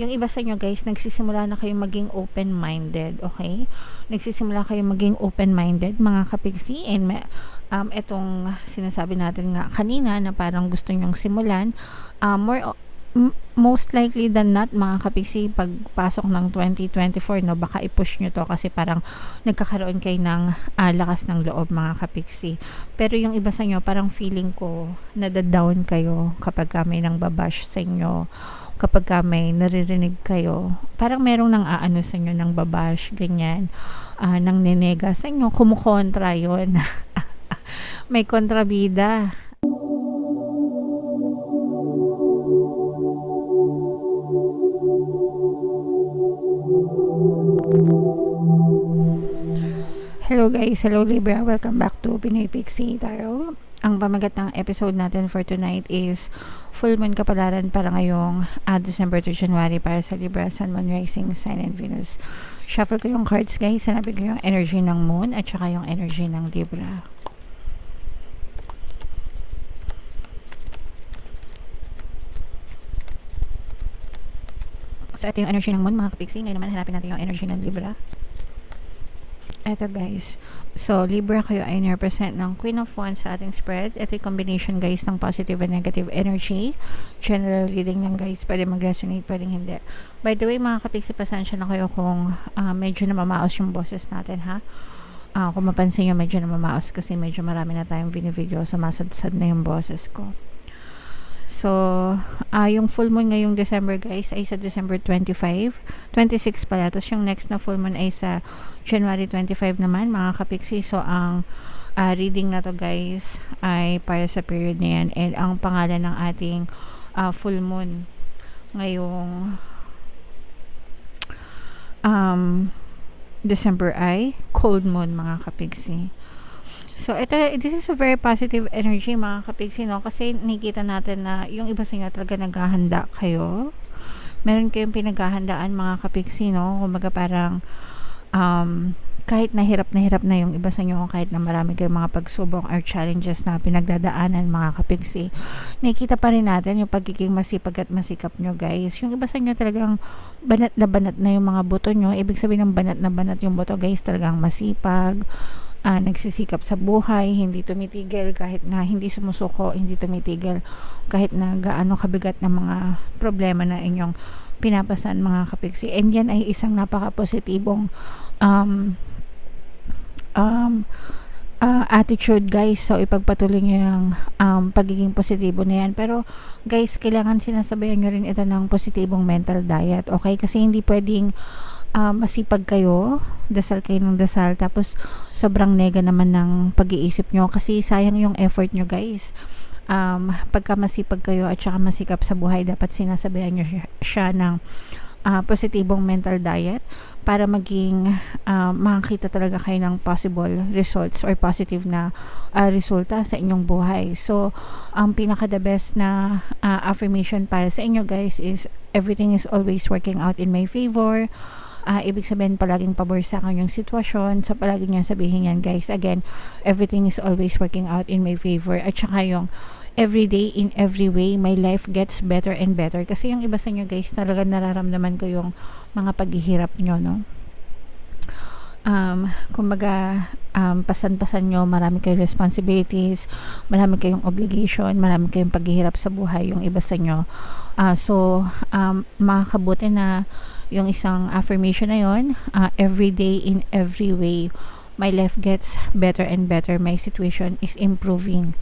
yung iba sa inyo guys, nagsisimula na kayong maging open-minded, okay? Nagsisimula kayong maging open-minded, mga kapigsi, and itong sinasabi natin nga kanina na parang gusto nyong simulan, most likely than not, mga kapigsi, pagpasok ng 2024, no, baka i-push nyo to kasi parang nagkakaroon kayo ng lakas ng loob, mga kapigsi. Pero yung iba sa inyo, parang feeling ko nadadown kayo kapag may nang babash sa inyo, kapag may naririnig kayo, parang merong nang aano sa inyo, nang babash, ganyan, nang nenega sa inyo, kumukontra yon. May kontrabida. Hello guys, hello Libra, welcome back to Pinoy Pixie Tarot. Ang pamagat ng episode natin for tonight is full moon kapalaran para ngayong December to January para sa Libra, Sun, Moon, Rising, Sign, and Venus. Shuffle ko yung cards guys, hanapin ko yung energy ng moon at saka yung energy ng Libra. So ito yung energy ng moon, mga kapiksi. Ngayon naman hanapin natin yung energy ng Libra. Eto guys, so Libra, kayo ay represent ng Queen of Wands sa ating spread. Ito yung combination guys ng positive and negative energy. General reading lang guys, pwede mag-resonate, pwedeng hindi. By the way mga kapiksi, pasensya na kayo kung medyo namamaos yung boses natin ha. Kung mapansin nyo, medyo namamaos kasi medyo marami na tayong video, sumasadsad na yung boses ko. So, yung full moon ngayong December guys ay sa December 26 pala. Tapos yung next na full moon ay sa January 25 naman, mga kapiksi. So, ang reading na to guys ay para sa period na yan. And ang pangalan ng ating full moon ngayong December ay cold moon, mga kapiksi. So, this is a very positive energy, mga kapigsi, no? Kasi nakikita natin na yung iba sa inyo talaga naghahanda kayo. Meron kayong pinaghahandaan, mga kapigsi, no? Kumbaga parang kahit na hirap na yung iba sa inyo, kahit na marami kayong mga pagsubok or challenges na pinagdadaanan, mga kapigsi, nakikita pa rin natin yung pagiging masipag at masikap nyo, guys. Yung iba sa inyo talagang banat na yung mga buto nyo. Ibig sabihin ng banat na banat yung buto, guys, talagang masipag, nagsisikap sa buhay, hindi tumitigil kahit na hindi sumusuko, hindi tumitigil kahit na gaano kabigat ng mga problema na inyong pinapasan, mga kapigsi. And yan ay isang napaka-positibong attitude guys. So ipagpatuloy nyo yung pagiging positibo na yan. Pero guys, kailangan sinasabayan nyo rin ito ng positibong mental diet, okay? Kasi hindi pwedeng masipag kayo, dasal kayo ng dasal, tapos sobrang nega naman ng pag-iisip nyo, kasi sayang yung effort nyo guys. Pagka masipag kayo at saka masikap sa buhay, dapat sinasabayan nyo siya ng positibong mental diet para maging makakita talaga kayo ng possible results or positive na resulta sa inyong buhay. So ang pinaka the best na affirmation para sa inyo guys is everything is always working out in my favor. Ibig sabihin palaging pabor sa akin yung sitwasyon. So palagi niyan sabihin yan guys. Again, everything is always working out in my favor. At saka yung every day, in every way, my life gets better and better. Kasi yung iba sa inyo guys, talaga nararamdaman ko yung mga paghihirap nyo, no? Kumbaga pasan-pasan nyo, marami kayong responsibilities, marami kayong obligation, marami kayong paghihirap sa buhay yung iba sa inyo. So makakabuti na yung isang affirmation na yun, every day, in every way, my life gets better and better, my situation is improving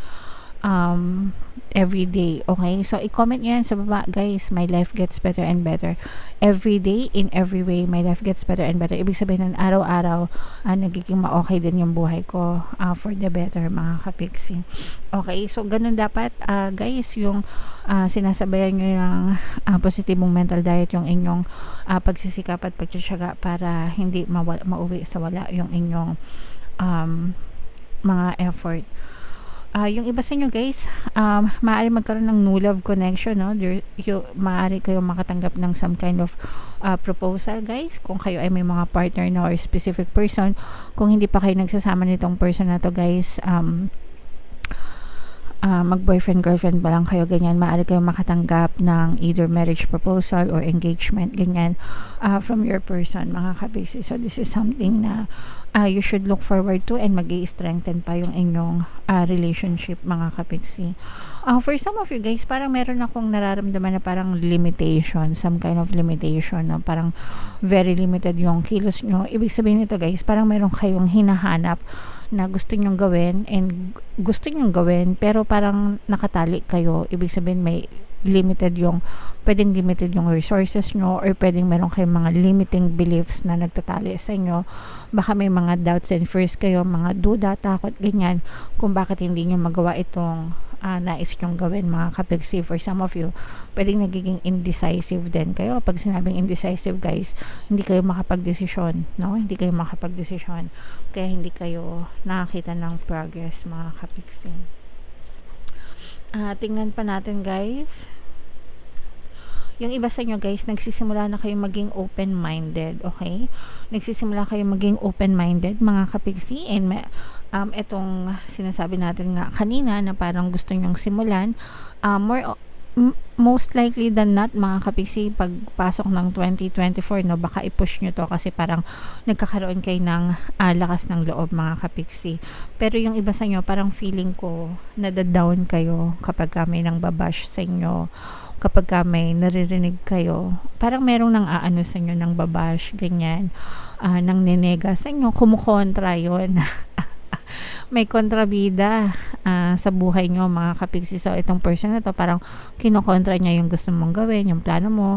every day, okay? So i-comment nyo yan sa baba guys, my life gets better and better, every day, in every way, my life gets better and better. Ibig sabihin ng araw-araw nagiging ma-okay din yung buhay ko for the better, mga kapiksi. Okay, so ganun dapat guys, yung sinasabayan nyo ng positibong mental diet yung inyong pagsisikap at pagtsatsaga para hindi mauwi sa wala yung inyong mga effort. Yung iba sa inyo guys, maaari magkaroon ng new love connection, no? Maaari kayong makatanggap ng some kind of proposal guys, kung kayo ay may mga partner na or specific person. Kung hindi pa kayo nagsasama nitong person na to guys, mag-boyfriend-girlfriend ba lang kayo, ganyan, maaari kayong makatanggap ng either marriage proposal or engagement, ganyan, from your person, mga kabisi. So, this is something na you should look forward to and mag-i-strengthen pa yung inyong relationship, mga kabisi. For some of you guys, parang meron akong nararamdaman na parang limitation, some kind of limitation, no? Parang very limited yung kilos nyo. Ibig sabihin nito guys, parang meron kayong hinahanap na gusto nyong gawin and gusto nyong gawin pero parang nakatali kayo. Ibig sabihin may pwedeng limited yung resources nyo, or pwedeng meron kayong mga limiting beliefs na nagtatali sa inyo. Baka may mga doubts and fears kayo, mga duda, takot, ganyan, kung bakit hindi nyo magawa itong nais nyong gawin, mga kapigsi. For some of you, pwedeng nagiging indecisive din kayo. Pag sinabing indecisive guys, hindi kayo makapag-desisyon, no? Hindi kayo makapag-desisyon, kaya hindi kayo nakakita ng progress, mga kapigsi. Tingnan pa natin guys, yung iba sa inyo guys, nagsisimula na kayong maging open-minded, okay? Nagsisimula kayong maging open-minded, mga kapigsi, and etong sinasabi natin nga kanina na parang gusto nyong simulan, most likely than not, mga kapigsi, pagpasok ng 2024, no, baka i-push nyo to kasi parang nagkakaroon kayo ng lakas ng loob, mga kapigsi. Pero yung iba sa inyo, parang feeling ko nadadown kayo kapag may nang babash sa inyo, kapag may naririnig kayo, parang merong nang aano sa inyo, ng babash, ganyan, nang nenega sa inyo, kumukontra yon. May kontrabida sa buhay nyo, mga kapigsi. So itong person na to, parang kinokontra niya yung gusto mong gawin, yung plano mo.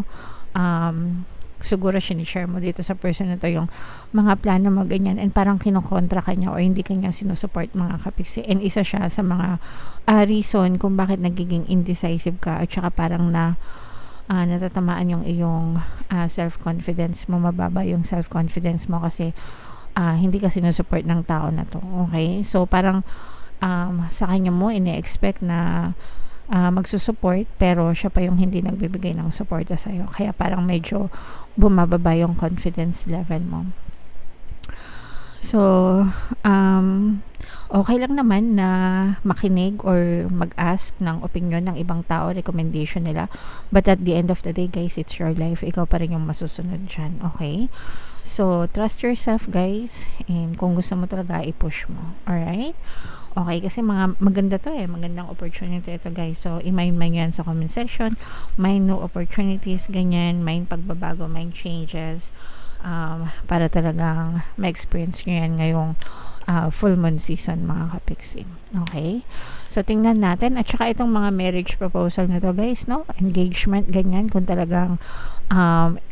Siguro sinishare mo dito sa person na to yung mga plano mo, ganyan, and parang kinokontra ka niya or hindi ka niya sinusupport, mga kapigsi. And isa siya sa mga reason kung bakit nagiging indecisive ka, at saka parang natatamaan yung iyong self-confidence mo, mababa yung self-confidence mo kasi hindi ka sinusupport ng tao na to, okay? So parang sa kanya mo ini-expect na magsusupport, pero siya pa yung hindi nagbibigay ng suporta sa'yo, kaya parang medyo bumababa yung confidence level mo. So okay lang naman na makinig or mag-ask ng opinion ng ibang tao, recommendation nila, but at the end of the day guys, it's your life, ikaw pa rin yung masusunod dyan, okay? So trust yourself guys, and kung gusto mo talaga, i-push mo, alright? Okay, kasi maganda to magandang opportunity ito guys. So i-mind yan sa comment section, mind new opportunities, ganyan, mind pagbabago, mind changes, para talagang ma-experience nyo yan ngayong full moon season, mga kapigsi. Okay? So tingnan natin, at saka itong mga marriage proposal na to guys, no? Engagement, ganyan, kung talagang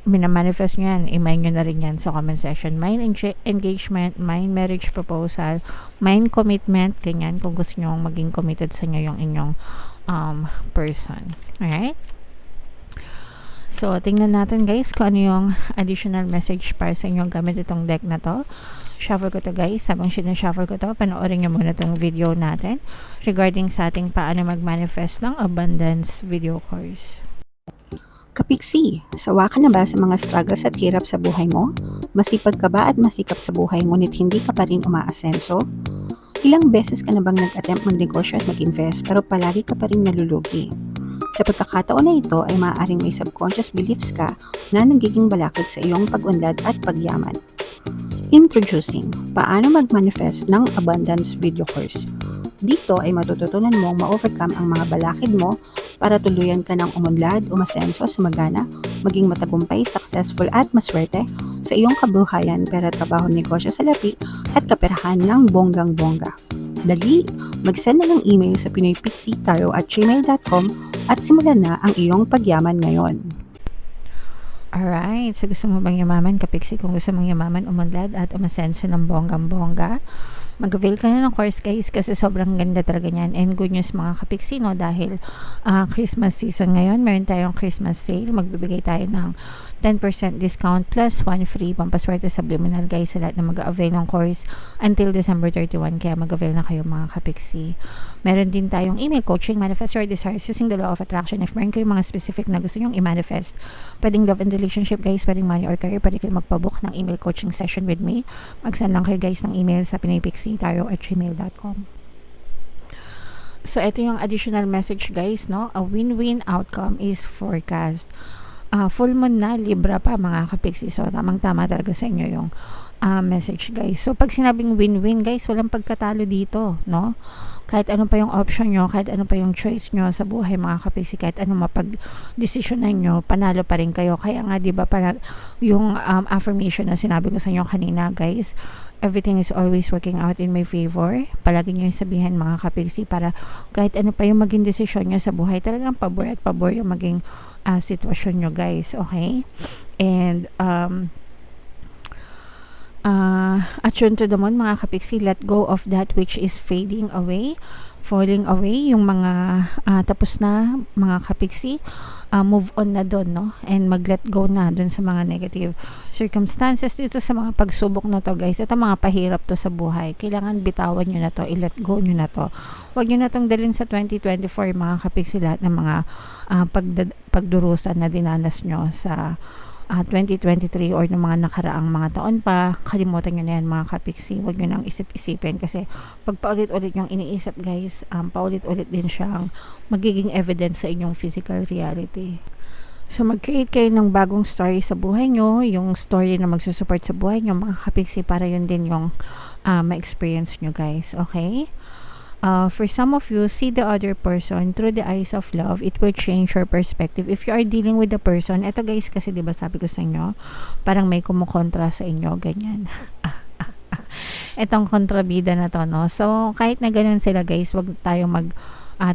minamanifest nyo yan, i-mind nyo na rin yan sa comment section. Mind engagement, mind marriage proposal, mind commitment, ganyan, kung gusto nyo maging committed sa inyo yung inyong person. Alright? So, tingnan natin guys kung ano yung additional message para sa inyo gamit itong deck na to. Shuffle ko to guys. Habang sinashuffle ko to, panoorin nyo muna itong video natin regarding sa ating paano mag-manifest ng abundance video course. Kapiksi, sawa ka na ba sa mga struggles at hirap sa buhay mo? Masipag ka ba at masikap sa buhay ngunit hindi ka pa rin umaasenso? Ilang beses ka na bang nag-attempt magnegosyo at mag-invest pero palagi ka pa rin nalulugi? Sa pagkakataon na ito ay maaaring may subconscious beliefs ka na nagiging balakid sa iyong pag-unlad at pagyaman. Introducing, paano mag-manifest ng abundance video course. Dito ay matututunan mong ma-overcome ang mga balakid mo para tuluyan ka ng umunlad, umasenso, sumagana, maging matagumpay, successful at maswerte sa iyong kabuhayan, pera, trabaho, negosyo, salapi at kaperahan ng bonggang-bongga. Dali, mag-send na ng email sa pinoypixitaro@gmail.com at simulan na ang iyong pagyaman ngayon. Alright, so gusto mo bang yumaman, kapiksi? Kung gusto mong yumaman, umunlad at umasenso ng bonggang-bongga, mag-avail ka na ng course guys, kasi sobrang ganda talaga niyan. And good news mga kapiksi, no, dahil Christmas season ngayon, meron tayong Christmas sale. Magbibigay tayo ng 10% discount plus 1 free pampaswerte subliminal guys sa lahat na mag-avail ng course until December 31, kaya mag-avail na kayo mga kapiksi. Meron din tayong email coaching, manifest your desires using the law of attraction. If meron kayong mga specific na gusto nyong i-manifest, pwedeng love and relationship guys, pwedeng money or career, pwede kayo magpabook ng email coaching session with me. Mag-send lang kayo guys ng email sa pinoypixitaro@gmail.com. So, ito yung additional message guys, no? A win-win outcome is forecast. Full moon na, Libra pa mga kapiksi. So, tamang-tama talaga sa inyo yung message guys. So, pag sinabing win-win guys, walang pagkatalo dito, no? Kahit ano pa yung option nyo, kahit ano pa yung choice nyo sa buhay mga kapiksi, kahit ano mapag-desisyonan nyo, panalo pa rin kayo. Kaya nga, di ba, yung affirmation na sinabi ko sa inyo kanina guys, everything is always working out in my favor. Palagi nyo yung sabihin mga kapiksi para kahit ano pa yung maging desisyon nyo sa buhay, talagang pabor at pabor yung maging sitwasyon nyo guys, okay? And attune to the moon mga kapiksi, let go of that which is fading away, falling away, yung mga tapos na mga kapiksi, move on na doon, no? And mag-let go na doon sa mga negative circumstances dito sa mga pagsubok na to guys. Ito mga pahirap to sa buhay, kailangan bitawan nyo na to, i-let go nyo na to. Huwag nyo na tong dalhin sa 2024 mga kapiksi, lahat ng mga pagdurusan na dinanas nyo sa 2023 or ng mga nakaraang mga taon pa. Kalimutan nyo na yan mga kapiksi. Huwag nyo nang isip-isipin kasi pag paulit-ulit yung iniisip guys, paulit-ulit din siyang magiging evidence sa inyong physical reality. So mag-create kayo ng bagong story sa buhay nyo, yung story na magsusupport sa buhay nyo mga kapiksi, para yun din yung ma-experience nyo guys, okay? For some of you, see the other person through the eyes of love. It will change your perspective. If you are dealing with the person, eto guys, kasi diba sabi ko sa inyo, parang may kumukontra sa inyo, ganyan. Etong kontrabida na to, no? So, kahit na ganun sila guys, wag tayong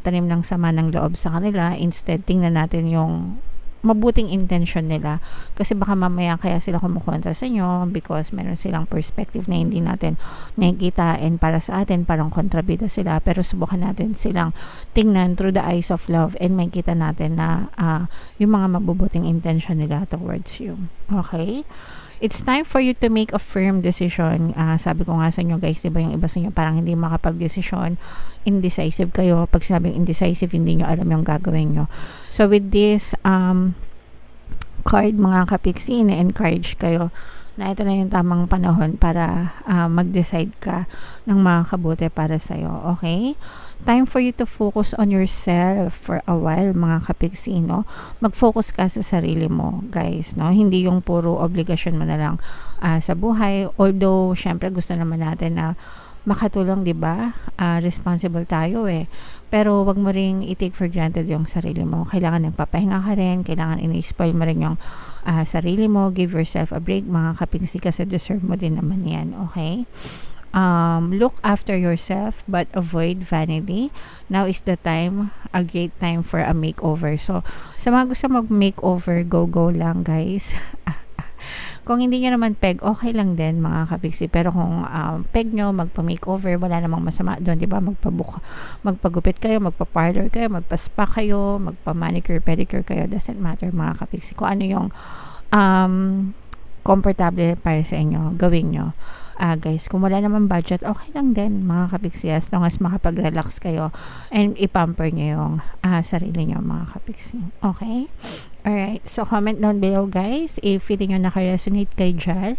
tanim ng sama ng loob sa kanila. Instead, tingnan natin yung mabuting intention nila, kasi baka mamaya kaya sila kumukontra sa inyo because meron silang perspective na hindi natin nakikita, and para sa atin parang kontrabida sila, pero subukan natin silang tingnan through the eyes of love and makita natin na yung mga mabubuting intention nila towards you, okay? It's time for you to make a firm decision. Sabi ko nga sa inyo guys, diba yung iba sa inyo parang hindi makapag-desisyon, indecisive kayo. Pag sinabing indecisive, hindi nyo alam yung gagawin nyo. So with this card mga kapiksi, na-encourage kayo na ito na yung tamang panahon para mag-decide ka ng mga kabuti para sa'yo, okay? Time for you to focus on yourself for a while mga kapiksi, no? Mag-focus ka sa sarili mo guys, no? Hindi yung puro obligasyon mo na lang sa buhay, although syempre gusto naman natin na makatulong, di ba? Responsible tayo eh. Pero wag mo ring i-take for granted yung sarili mo. Kailangan nagpapahinga ka rin, kailangan ini-spoil mo rin yung sarili mo. Give yourself a break mga kapiksi, kasi deserve mo din naman yan, okay? Look after yourself but avoid vanity. Now is the time, a great time for a makeover. So, sa mga gusto mag-makeover, go lang guys. Kung hindi nyo naman peg, okay lang din mga kapiksi. Pero kung peg nyo, magpa-makeover, wala namang masama doon, di ba? Magpagupit kayo, magpa-parlor kayo, magpa-spa kayo, magpa-manicure, pedicure kayo. Doesn't matter mga kapiksi. Kung ano yung komportable para sa inyo, gawin nyo. Guys, kung wala naman budget, okay lang din mga kapiksi, as long as makapag-relax kayo and ipamper nyo yung sarili nyo mga kapiksi, okay? Alright, so comment down below guys if feeling nyo naka-resonate kayo dyan,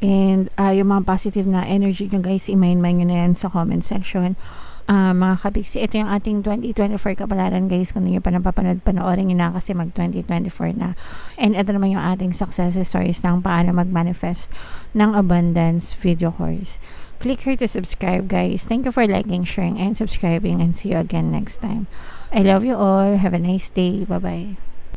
and yung mga positive na energy nyo guys, i-main nyo na yan sa comment section. Mga kapiksi, ito yung ating 2024 kapalaran guys. Kung nyo pa napapanood, panoorin nyo na kasi mag 2024 na. And ito naman yung ating success stories ng paano mag-manifest ng abundance video course. Click here to subscribe guys. Thank you for liking, sharing, and subscribing, and see you again next time. I love you all. Have a nice day. Bye bye.